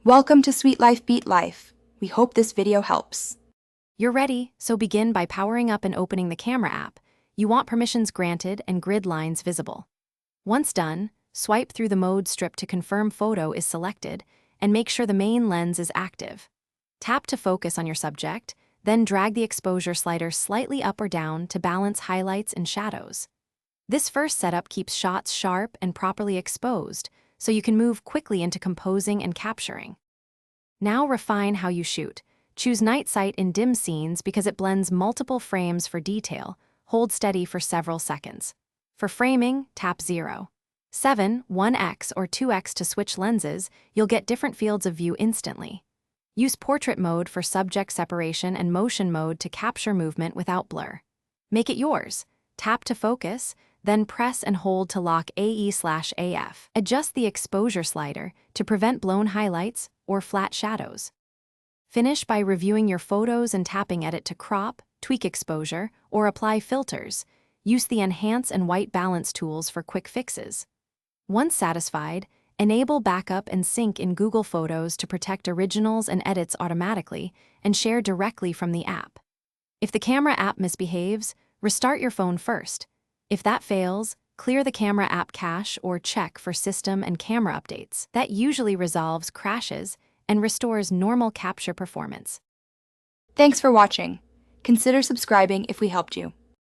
Welcome to Sweet Life Beat Life. We hope this video helps. You're ready, so begin by powering up and opening the camera app. You want permissions granted and grid lines visible. Once done, swipe through the mode strip to confirm photo is selected and make sure the main lens is active. Tap to focus on your subject, then drag the exposure slider slightly up or down to balance highlights and shadows. This first setup keeps shots sharp and properly exposed, so you can move quickly into composing and capturing. Now refine how you shoot. Choose night sight in dim scenes because it blends multiple frames for detail. Hold steady for several seconds. For framing, tap 0. 7, 1x or 2x to switch lenses, you'll get different fields of view instantly. Use portrait mode for subject separation and motion mode to capture movement without blur. Make it yours. Tap to focus, then press and hold to lock AE/AF. Adjust the exposure slider to prevent blown highlights or flat shadows. Finish by reviewing your photos and tapping Edit to crop, tweak exposure, or apply filters. Use the Enhance and White Balance tools for quick fixes. Once satisfied, enable backup and sync in Google Photos to protect originals and edits automatically and share directly from the app. If the camera app misbehaves, restart your phone first. If that fails, clear the camera app cache or check for system and camera updates. That usually resolves crashes and restores normal capture performance. Thanks for watching. Consider subscribing if we helped you.